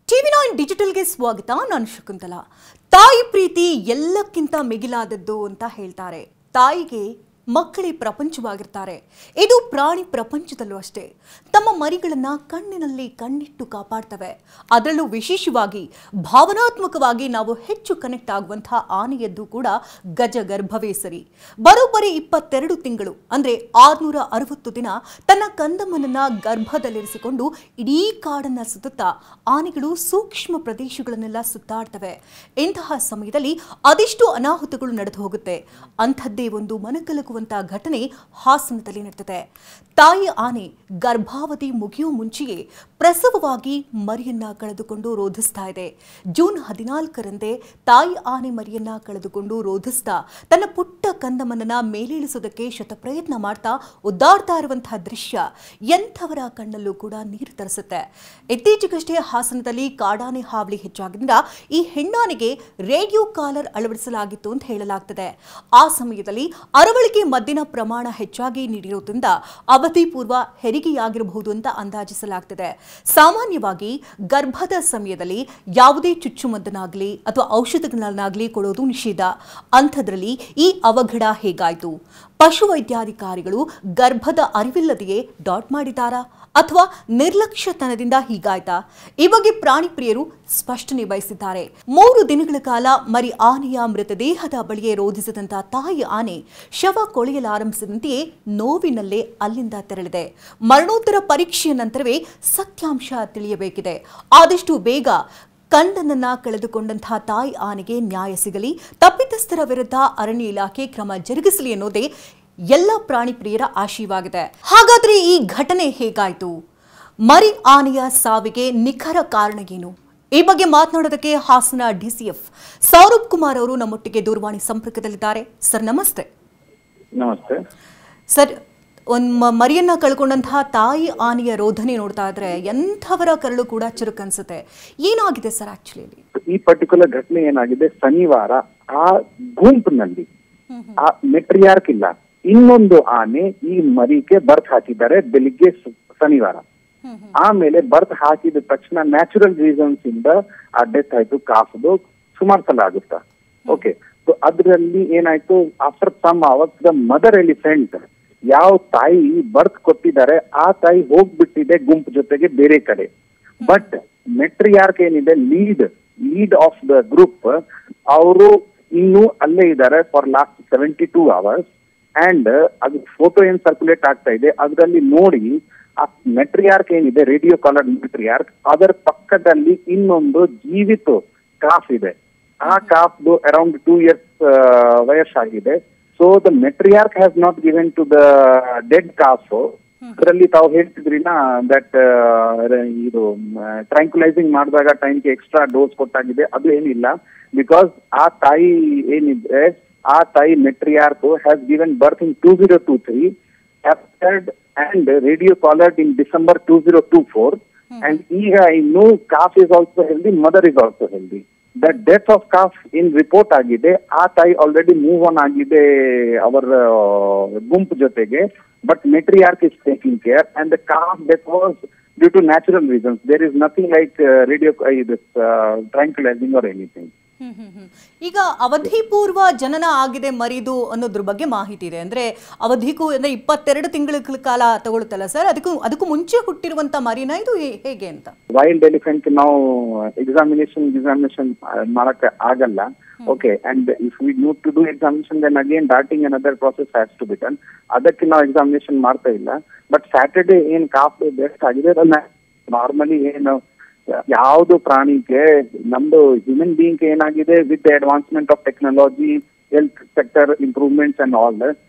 ಟಿವಿ9 ಡಿಜಿಟಲ್ಗೆ ಸ್ವಾಗತ. ನಾನು ಶಕುಂತಲಾ. ತಾಯಿ ಪ್ರೀತಿ ಎಲ್ಲಕ್ಕಿಂತ ಮಿಗಿಲಾದದ್ದು ಅಂತ ಹೇಳ್ತಾರೆ. ತಾಯಿಗೆ ಮಕ್ಕಳೇ ಪ್ರಪಂಚವಾಗಿರ್ತಾರೆ. ಇದು ಪ್ರಾಣಿ ಪ್ರಪಂಚದಲ್ಲೂ ಅಷ್ಟೇ. ತಮ್ಮ ಮರಿಗಳನ್ನ ಕಣ್ಣಿನಲ್ಲಿ ಕಣ್ಣಿಟ್ಟು ಕಾಪಾಡ್ತವೆ. ಅದರಲ್ಲೂ ವಿಶೇಷವಾಗಿ ಭಾವನಾತ್ಮಕವಾಗಿ ನಾವು ಹೆಚ್ಚು ಕನೆಕ್ಟ್ ಆಗುವಂತಹ ಆನೆಯದ್ದು ಕೂಡ ಗಜಗರ್ಭವೇ ಸರಿ. ಬರೋಬ್ಬರಿ 22 ತಿಂಗಳು ಅಂದ್ರೆ 660 ದಿನ ತನ್ನ ಕಂದಮ್ಮನನ್ನ ಗರ್ಭದಲ್ಲಿರಿಸಿಕೊಂಡು ಇಡೀ ಕಾಡನ್ನ ಸುತ್ತುತ್ತಾ ಆನೆಗಳು ಸೂಕ್ಷ್ಮ ಪ್ರದೇಶಗಳನ್ನೆಲ್ಲ ಸುತ್ತಾಡ್ತವೆ. ಇಂತಹ ಸಮಯದಲ್ಲಿ ಅದೆಷ್ಟು ಅನಾಹುತಗಳು ನಡೆದು ಹೋಗುತ್ತೆ. ಅಂಥದ್ದೇ ಒಂದು ಮನಕಲಕುವಂತಹ ಘಟನೆ ಹಾಸನದಲ್ಲಿ ನಡೆದಿದೆ. ತಾಯಿ ಆನೆ ಗರ್ಭಾವಧಿ ಮುಗಿಯುವ ಮುಂಚೆಯೇ ಪ್ರಸವವಾಗಿ ಮರಿಯನ್ನ ಕಳೆದುಕೊಂಡು ರೋಧಿಸ್ತಾ ಇದೆ. ಜೂನ್ 14ರಂದೇ ತಾಯಿ ಆನೆ ಮರಿಯನ್ನ ಕಳೆದುಕೊಂಡು ರೋಧಿಸ್ತಾ ತನ್ನ ಪುಟ್ಟ ಕಂದಮ್ಮನನ್ನ ಮೇಲೇಳಿಸೋದಕ್ಕೆ ಶತಪ್ರಯತ್ನ ಮಾಡ್ತಾ ಒದ್ದಾಡ್ತಾ ಇರುವಂತಹ ದೃಶ್ಯ ಎಂಥವರ ಕಣ್ಣಲ್ಲೂ ಕೂಡ ನೀರು ತರಿಸುತ್ತೆ. ಇತ್ತೀಚೆಗಷ್ಟೇ ಹಾಸನದಲ್ಲಿ ಕಾಡಾನೆ ಹಾವಳಿ ಹೆಚ್ಚಾಗಿದ್ದರಿಂದ ಈ ಹೆಣ್ಣಾನೆಗೆ ರೇಡಿಯೋ ಕಾಲರ್ ಅಳವಡಿಸಲಾಗಿತ್ತು ಅಂತ ಹೇಳಲಾಗ್ತದೆ. ಆ ಸಮಯದಲ್ಲಿ ಅರವಳಿಕೆ ಮದ್ದಿನ ಪ್ರಮಾಣ ಹೆಚ್ಚಾಗಿ ನೀಡಿರೋದ್ರಿಂದ ಅವಧಿ ಪೂರ್ವ ಹೆರಿಗೆಯಾಗಿರಬಹುದು ಅಂತ ಅಂದಾಜಿಸಲಾಗ್ತದೆ. ಸಾಮಾನ್ಯವಾಗಿ ಗರ್ಭದ ಸಮಯದಲ್ಲಿ ಯಾವುದೇ ಚುಚ್ಚುಮದ್ದನ್ನಾಗಲಿ ಅಥವಾ ಔಷಧಗಳನ್ನಾಗಲಿ ಕೊಡೋದು ನಿಷೇಧ. ಅಂಥದ್ರಲ್ಲಿ ಈ ಅವಘಡ ಹೇಗಾಯಿತು? ಪಶುವೈದ್ಯಾಧಿಕಾರಿಗಳು ಗರ್ಭದ ಅರಿವಿಲ್ಲದೆಯೇ ಡಾಟ್ ಮಾಡಿದ್ದಾರಾ ಅಥವಾ ನಿರ್ಲಕ್ಷ್ಯತನದಿಂದ ಹೀಗಾಯ್ತಾ? ಈ ಬಗ್ಗೆ ಪ್ರಾಣಿ ಪ್ರಿಯರು ಸ್ಪಷ್ಟನೆ ಬಯಸಿದ್ದಾರೆ. 3 ದಿನಗಳ ಕಾಲ ಮರಿ ಆನೆಯ ಮೃತದೇಹದ ಬಳಿಯೇ ರೋಧಿಸಿದಂತಹ ತಾಯಿ ಆನೆ ಶವ ಕೊಳೆಯಲಾರಂಭಿಸಿದಂತೆಯೇ ನೋವಿನಲ್ಲೇ ಅಲ್ಲಿಂದ ತೆರಳಿದೆ. ಮರಣೋತ್ತರ ಪರೀಕ್ಷೆಯ ನಂತರವೇ ಸತ್ಯಾಂಶ ತಿಳಿಯಬೇಕಿದೆ. ಆದಷ್ಟು ಬೇಗ ಕಂದನನ್ನ ಕಳೆದುಕೊಂಡಂತಹ ತಾಯಿ ಆನೆಗೆ ನ್ಯಾಯ ಸಿಗಲಿ, ತಪ್ಪಿತಸ್ಥರ ವಿರುದ್ಧ ಅರಣ್ಯ ಇಲಾಖೆ ಕ್ರಮ ಜರುಗಿಸಲಿ ಅನ್ನೋದೇ ಎಲ್ಲ ಪ್ರಾಣಿ ಪ್ರಿಯರ ಆಶಯವಾಗಿದೆ. ಹಾಗಾದ್ರೆ ಈ ಘಟನೆ ಹೇಗಾಯಿತು? ಮರಿ ಆನೆಯ ಸಾವಿಗೆ ನಿಖರ ಕಾರಣ ಏನು? ಈ ಬಗ್ಗೆ ಮಾತನಾಡೋದಕ್ಕೆ ಹಾಸನ ಡಿಸಿಎಫ್ ಸೌರಭ್ ಕುಮಾರ್ ಅವರು ನಮ್ಮೊಟ್ಟಿಗೆ ದೂರವಾಣಿ ಸಂಪರ್ಕದಲ್ಲಿದ್ದಾರೆ. ಸರ್ ನಮಸ್ತೆ. ನಮಸ್ತೆ ಸರ್, ಒಂದು ಮರಿಯನ್ನ ಕಳ್ಕೊಂಡಂತಹ ತಾಯಿ ಆನೆಯ ರೋಧನೆ ನೋಡ್ತಾ ಇದ್ರೆ ಎಂಥವರ ಕರಳು ಕೂಡ ಚುರುಕನ್ಸುತ್ತೆ. ಏನಾಗಿದೆ ಸರ್ ಆಕ್ಚುಲಿ? ಈ ಪರ್ಟಿಕ್ಯುಲರ್ ಘಟನೆ ಏನಾಗಿದೆ, ಶನಿವಾರ ಆ ಗುಂಪಿನಲ್ಲಿ ಆ ಮೆಟ್ರಿಯಾರ್ಕ್ ಇಲ್ಲ, ಇನ್ನೊಂದು ಆನೆ ಈ ಮರಿಗೆ ಬರ್ತ್ ಹಾಕಿದ್ದಾರೆ ಬೆಳಿಗ್ಗೆ ಶನಿವಾರ. ಆಮೇಲೆ ಬರ್ತ್ ಹಾಕಿದ ತಕ್ಷಣ ನ್ಯಾಚುರಲ್ ರೀಸನ್ಸ್ ಇಂದ ಆ ಡೆತ್ ಆಯ್ತು. ಕಾಫ್ದು ಸುಮಾರು ಸಲ ಆಗುತ್ತಾ. ಓಕೆ, ಅದ್ರಲ್ಲಿ ಏನಾಯ್ತು, after some hours the mother elephant ಯಾವ ತಾಯಿ ಬರ್ತ್ ಕೊಟ್ಟಿದ್ದಾರೆ ಆ ತಾಯಿ ಹೋಗ್ಬಿಟ್ಟಿದೆ ಗುಂಪು ಜೊತೆಗೆ ಬೇರೆ ಕಡೆ. ಬಟ್ ಮೆಟ್ರಿಯಾರ್ಕ್ ಏನಿದೆ, ಲೀಡ್ ಆಫ್ ದ ಗ್ರೂಪ್, ಅವರು ಇನ್ನೂ ಅಲ್ಲೇ ಇದ್ದಾರೆ ಫಾರ್ ಲಾಸ್ಟ್ 72 hours. ಅಂಡ್ ಅದು ಫೋಟೋ ಏನ್ ಸರ್ಕ್ಯುಲೇಟ್ ಆಗ್ತಾ ಇದೆ ಅದರಲ್ಲಿ ನೋಡಿ, ಆ ಮೆಟ್ರಿಯಾರ್ಕ್ ಏನಿದೆ, ರೇಡಿಯೋ ಕಾಲರ್ ಮೆಟ್ರಿಯಾರ್ಕ್, ಅದರ ಪಕ್ಕದಲ್ಲಿ ಇನ್ನೊಂದು ಜೀವಿತ ಕಾಫ್ ಇದೆ. ಆ ಕಾಫ್ದು ಅರೌಂಡ್ 2 years ವಯಸ್ಸಾಗಿದೆ. So the matriarch has not given to the dead calf. ಅದರಲ್ಲಿ ತಾವು ಹೇಳ್ತಿದ್ರಿನ ದಟ್ ಇದು ಟ್ರ್ಯಾಂಕ್ಯುಲೈಸಿಂಗ್ ಮಾಡಿದಾಗ ಟೈಮ್ಗೆ ಎಕ್ಸ್ಟ್ರಾ ಡೋಸ್ ಕೊಟ್ಟಾಗಿದೆ, ಅದು ಏನಿಲ್ಲ. ಬಿಕಾಸ್ ಆ ತಾಯಿ ಏನಿದೆ, ಆ ತಾಯಿ matriarch has given birth in 2023, captured and radio collared in December 2024, and ಈಗ ಇನ್ನು calf is also healthy, mother is also healthy. The death of calf in report ಆಗಿದೆ. ಆ ತಾಯಿ ಆಲ್ರೆಡಿ ಮೂವ್ ಆನ್ ಆಗಿದೆ ಅವರ ಗುಂಪು ಜೊತೆಗೆ. But matriarch is taking care and the calf death was due to natural reasons. There is nothing like radio tranquilizing or anything. ಈಗ ಅವಧಿ ಪೂರ್ವ ಜನನ ಆಗಿದೆ ಮರಿದು ಅನ್ನೋದ್ರ ಬಗ್ಗೆ ಮಾಹಿತಿ ಇದೆ. ಅಂದ್ರೆ ಅವಧಿಗೂ ಅಂದ್ರೆ 22 ತಿಂಗಳ ಕಾಲ ತಗೊಳುತ್ತಲ್ಲ ಸರ್, ಅದಕ್ಕೂ ಮುಂಚೆ ಹುಟ್ಟಿರುವಂತ ಮರಿನ ಇದು ಹೇಗೆ ಅಂತ? ವೈಲ್ಡ್ ಎಲಿಫೆಂಟ್ ನಾವು ಎಕ್ಸಾಮಿನೇಷನ್ ಮಾಡಕ್ಕೆ ಆಗಲ್ಲ. Okay, and if we need to do examination then again darting and other process has to be done. ಅದಕ್ಕೆ ನಾವು ಎಕ್ಸಾಮಿನೇಷನ್ ಮಾಡ್ತಾ ಇಲ್ಲ. ಬಟ್ ಸ್ಯಾಟರ್ಡೇ ಏನ್ ಕಾಫ್ ಬೆಸ್ಟ್ ಆಗಿದೆ, ಅದನ್ನ ನಾರ್ಮಲಿ ಏನು ಯಾವುದು ಪ್ರಾಣಿಗೆ ನಮ್ದು ಹ್ಯೂಮನ್ ಬೀಯಿಂಗ್ ಏನಾಗಿದೆ, with the advancement of technology, health sector improvements and all,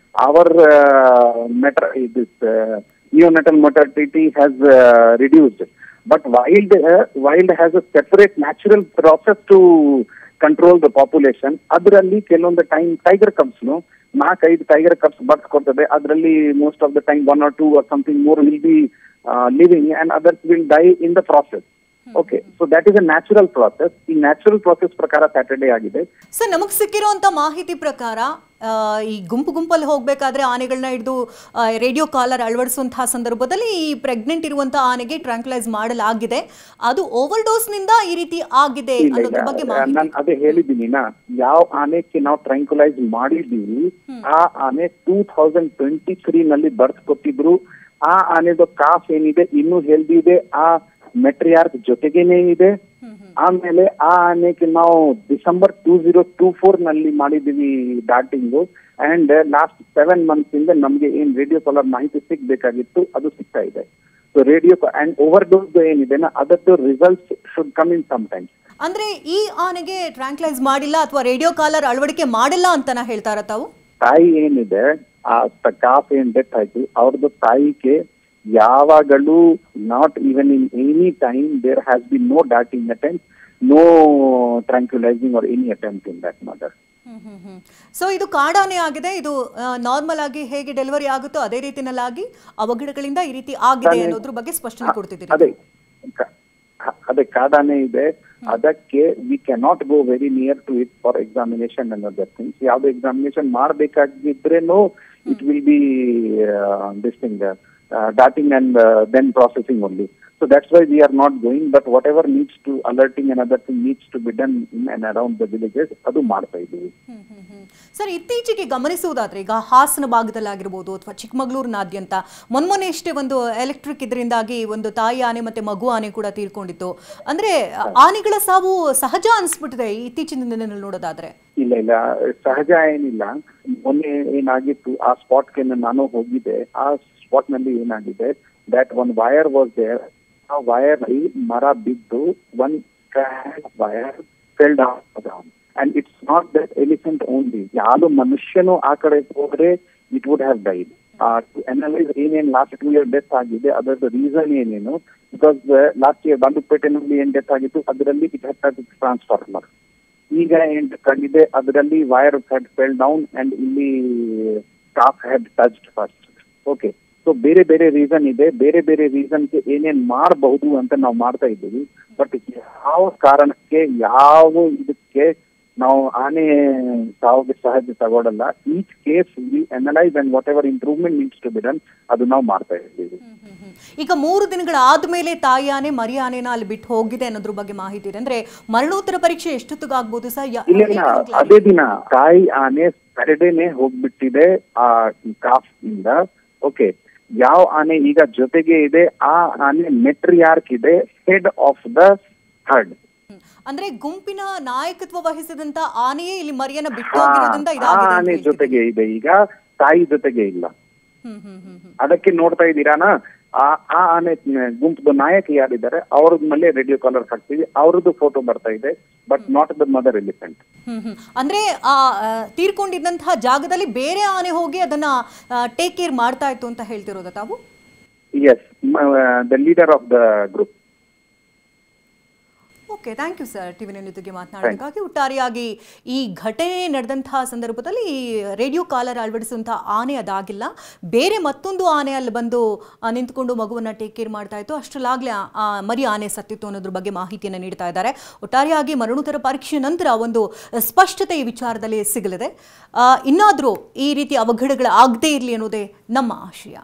our neonatal mortality has reduced. But wild has a separate natural process to control the population. ಅದರಲ್ಲಿ ಕೆಲವೊಂದು time tiger cubs 4-5 tiger cubs birth ಕೊಡ್ತದೆ. ಅದರಲ್ಲಿ most of the time 1 or 2 or something more will be living and others will die in the process. Okay, so that is a natural process. ಈ natural process ಪ್ರಕಾರ Saturday ಆಗಿದೆ. Sir, ನಮಗೆ ಸಿಕ್ಕಿರುವಂತ ಮಾಹಿತಿ ಪ್ರಕಾರ ಈ ಗುಂಪಲ್ಲಿ ಹೋಗ್ಬೇಕಾದ್ರೆ ಆನೆಗಳನ್ನ ಹಿಡಿದು ರೇಡಿಯೋ ಕಾಲರ್ ಅಳವಡಿಸುವಂತಹ ಸಂದರ್ಭದಲ್ಲಿ ಈ ಪ್ರೆಗ್ನೆಂಟ್ ಇರುವಂತಹ ಆನೆಗೆ ಟ್ರಾಂಕ್ಯುಲೈಸ್ ಮಾಡಲಾಗಿದೆ. ಅದು ಓವರ್ ಡೋಸ್ ನಿಂದ ಈ ರೀತಿ ಆಗಿದೆ ಅನ್ನೋದ್ರ ಬಗ್ಗೆ ನಾನು ಅದೇ ಹೇಳಿದ್ದೀನಿ, ಯಾವ ಆನೆಗೆ ನಾವು ಟ್ರಾಂಕ್ಯುಲೈಸ್ ಮಾಡಿದೀವಿ ಆ ಆನೆ 2023 ನಲ್ಲಿ ಬರ್ತ್ ಕೊಟ್ಟಿದ್ರು. ಆ ಆನೆದು ಕಾಫ್ ಏನಿದೆ ಇನ್ನೂ ಹೆಲ್ದಿ ಇದೆ, ಆ ಮೆಟ್ರಿಯಾರ್ಕ್ ಜೊತೆಗೇನೆ ಇದೆ. ಆಮೇಲೆ ಆ ಆನೆಗೆ ನಾವು ಡಿಸೆಂಬರ್ 2024 ನಲ್ಲಿ ಮಾಡಿದೀವಿ ಡಾಟಿಂಗು. ಅಂಡ್ ಲಾಸ್ಟ್ 7 months ಇಂದ ನಮ್ಗೆ ಏನ್ ರೇಡಿಯೋ ಕಾಲರ್ ಮಾಹಿತಿ ಸಿಗ್ಬೇಕಾಗಿತ್ತು ಅದು ಸಿಗ್ತಾ ಇದೆ. So radio and overdose ಏನಿದೆ ಅದರದ್ದು results should come in some times. ಅಂದ್ರೆ ಈ ಆನೆಗೆ ಟ್ರಾಂಕ್ಲೈಸ್ ಮಾಡಿಲ್ಲ ಅಥವಾ ರೇಡಿಯೋ ಕಾಲರ್ ಅಳವಡಿಕೆ ಮಾಡಿಲ್ಲ ಅಂತಾನ ಹೇಳ್ತಾರ ತಾವು? ತಾಯಿ ಏನಿದೆ ಆ ಕಾಫ್ ಏನ್ ಡೆತ್ ಆಯ್ತು ಅವ್ರದ್ದು ತಾಯಿಗೆ ಯಾವಾಗಲೂ not even in any time there has been no darting attempt, no tranquilising or any attempt in that mother. So ಇದು ಕಾಡಾನೆ ಆಗಿದೆ. ಇದು ನಾರ್ಮಲ್ ಆಗಿ ಹೇಗೆ ಡೆಲಿವರಿ ಆಗುತ್ತೋ ಅದೇ ರೀತಿನಲ್ಲಾಗಿ ಅವಘಡಗಳಿಂದ ಈ ರೀತಿ ಆಗಿದೆ ಅನ್ನೋದ್ರ ಬಗ್ಗೆ ಸ್ಪಷ್ಟನೆ ಕೊಡ್ತಿದ್ದೀರಿ. ಅದೇ ಕಾಡಾನೆ ಇದೆ, ಅದಕ್ಕೆ we cannot go very near to it for examination and other things. ಯಾವ್ದು ಎಕ್ಸಾಮಿನೇಷನ್ ಮಾಡಬೇಕಾಗಿದ್ರೇನು it will be this thing darting and then processing only. So that's why we are not going, but whatever needs to alerting and other thing needs to be done in and around the villages ಅದು ಮಾಡ್ತಾ ಇದ್ದೀವಿ. Sir, ಇತ್ತೀಚೆಗೆ ಗಮನಿಸುವುದಾದ್ರೆ ಈಗ ಹಾಸನ ಭಾಗದಲ್ಲಾಗಿರ್ಬೋದು ಅಥವಾ ಚಿಕ್ಕಮಗಳೂರಿನಾದ್ಯಂತ ಮೊನ್ನೆಷ್ಟೇ ಒಂದು electric ಇದರಿಂದಾಗಿ ಒಂದು ತಾಯಿ ಆನೆ ಮತ್ತೆ ಮಗು ಆನೆ ಕೂಡ ತೀರ್ಕೊಂಡಿತ್ತು. ಅಂದ್ರೆ ಆನೆಗಳ ಸಾವು ಸಹಜ ಅನ್ಸ್ಬಿಟ್ಟಿದೆ ಇತ್ತೀಚಿನ ದಿನದಲ್ಲಿ ನೋಡೋದಾದ್ರೆ. ಇಲ್ಲ ಸಹಜ ಏನಿಲ್ಲ. ಮೊನ್ನೆ ಏನಾಗಿತ್ತು ಆ ಸ್ಪಾಟ್ಗೆ ನಾನು ಹೋಗಿದ್ದೆ. ಆ ಸ್ಪಾಟ್ ನಲ್ಲಿ ಏನಾಗಿದೆ that one wire was there. ಆ ವೈರ್ ಮರ ಬಿದ್ದು one strand of wire fell down. And it's not that elephant only. ಯಾರು ಮನುಷ್ಯನು ಆ ಕಡೆ ಹೋದ್ರೆ it would have died. To analyze ಏನೇನು ಲಾಸ್ಟ್ 2 year ಡೆತ್ ಆಗಿದೆ ಅದರ ರೀಸನ್ ಏನೇನು, ಬಿಕಾಸ್ ಲಾಸ್ಟ್ ಇಯರ್ ಬಂಡುಪೇಟೆನಲ್ಲಿ ಏನ್ ಡೆತ್ ಆಗಿತ್ತು ಅದರಲ್ಲಿ ಇಟ್ ಹ್ಯಾಡ್ ಟ್ರಾನ್ಸ್ಫಾರ್ಮರ್. ಈಗ ಏನ್ ಕಂಡಿದೆ ಅದರಲ್ಲಿ wire had fell down and ಇಲ್ಲಿ staff had touched first. Okay, so ಬೇರೆ ಬೇರೆ ರೀಸನ್ ಇದೆ. ಬೇರೆ ಬೇರೆ ರೀಸನ್ಗೆ ಏನೇನ್ ಮಾಡಬಹುದು ಅಂತ ನಾವು ಮಾಡ್ತಾ ಇದ್ದೀವಿ. ಬಟ್ ಯಾವ ಕಾರಣಕ್ಕೆ ಯಾವ ಇದಕ್ಕೆ ನಾವು ಆನೆ ಸಾವಿಗೆ ಸಹಜ ತಗೊಳ್ಳಲ್ಲ. Each case we analyse and whatever improvement needs to be done ಅದು ನಾವು ಮಾಡ್ತಾ ಇದ್ದೀವಿ. ಈಗ 3 ದಿನಗಳ ಆದ್ಮೇಲೆ ತಾಯಿ ಆನೆ ಮರಿ ಆನೆನ ಅಲ್ಲಿ ಬಿಟ್ಟು ಹೋಗಿದೆ ಅನ್ನೋದ್ರ ಬಗ್ಗೆ ಮಾಹಿತಿ ಇದೆ. ಅಂದ್ರೆ ಮರಣೋತ್ತರ ಪರೀಕ್ಷೆ ಎಷ್ಟೊತ್ತಿಗಾಗ್ಬೋದು ಸರ್? ಇಲ್ಲ, ಅದೇ ದಿನ ತಾಯಿ ಆನೆ ಸ್ಯಾಟರ್ಡೇನೆ ಹೋಗ್ಬಿಟ್ಟಿದೆ ಆ ಕಾಫ್ ಇಂದ. ಓಕೆ, ಯಾವ ಆನೆ ಈಗ ಜೊತೆಗೆ ಇದೆ ಆ ಆನೆ ಮೆಟ್ರಿಯಾರ್ಕ್ ಇದೆ, ಹೆಡ್ ಆಫ್ ದ ಹರ್ಡ್. ಅಂದ್ರೆ ಗುಂಪಿನ ನಾಯಕತ್ವ ವಹಿಸಿದಂತ ಆನೆಯೇ ಇಲ್ಲಿ ಮರಿಯನ್ನ ಬಿಟ್ಟು ಹೋಗಿರೋದ್ರಿಂದ ಇದಾಗಿದೆ. ಆನೆ ಜೊತೆಗೆ ಇದೆ, ಈಗ ತಾಯಿ ಜೊತೆಗೆ ಇಲ್ಲ. ಅದಕ್ಕೆ ನೋಡ್ತಾ ಇದ್ದೀರಾನಾ ಆ ಆನೆ ಗುಂಪು ನಾಯಕ ಯಾರಿದ್ದಾರೆ ಅವ್ರದ್ ಮೇಲೆ ರೇಡಿಯೋ ಕಾಲರ್ ಹಾಕ್ತೀವಿ, ಅವ್ರದ್ದು ಫೋಟೋ ಬರ್ತಾ ಇದೆ, but not the mother elephant. ಅಂದ್ರೆ ಆ ತೀರ್ಕೊಂಡಿದ್ದಂತಹ ಜಾಗದಲ್ಲಿ ಬೇರೆ ಆನೆ ಹೋಗಿ ಅದನ್ನ ಟೇಕ್ ಕೇರ್ ಮಾಡ್ತಾ ಇತ್ತು ಅಂತ ಹೇಳ್ತಿರೋದ ತಾವು? Yes, the leader of the group. Okay, thank you sir TV nine ಜೊತೆಗೆ ಮಾತನಾಡೋದಕ್ಕಾಗಿ. ಒಟ್ಟಾರೆಯಾಗಿ ಈ ಘಟನೆ ನಡೆದಂತಹ ಸಂದರ್ಭದಲ್ಲಿ ರೇಡಿಯೋ ಕಾಲರ್ ಅಳವಡಿಸುವಂತಹ ಆನೆ ಅದಾಗಿಲ್ಲ, ಬೇರೆ ಮತ್ತೊಂದು ಆನೆ ಅಲ್ಲಿ ಬಂದು ನಿಂತ್ಕೊಂಡು ಮಗುವನ್ನು ಟೇಕ್ ಕೇರ್ ಮಾಡ್ತಾ ಇತ್ತು. ಅಷ್ಟರಲ್ಲಾಗಲೇ ಮರಿ ಆನೆ ಸತ್ತಿತ್ತು ಅನ್ನೋದ್ರ ಬಗ್ಗೆ ಮಾಹಿತಿಯನ್ನು ನೀಡ್ತಾ ಇದ್ದಾರೆ. ಒಟ್ಟಾರೆಯಾಗಿ ಮರಣೋತ್ತರ ಪರೀಕ್ಷೆ ನಂತರ ಒಂದು ಸ್ಪಷ್ಟತೆ ಈ ವಿಚಾರದಲ್ಲಿ ಸಿಗಲಿದೆ. ಇನ್ನಾದರೂ ಈ ರೀತಿ ಅವಘಡಗಳು ಆಗದೇ ಇರಲಿ ಅನ್ನೋದೇ ನಮ್ಮ ಆಶಯ.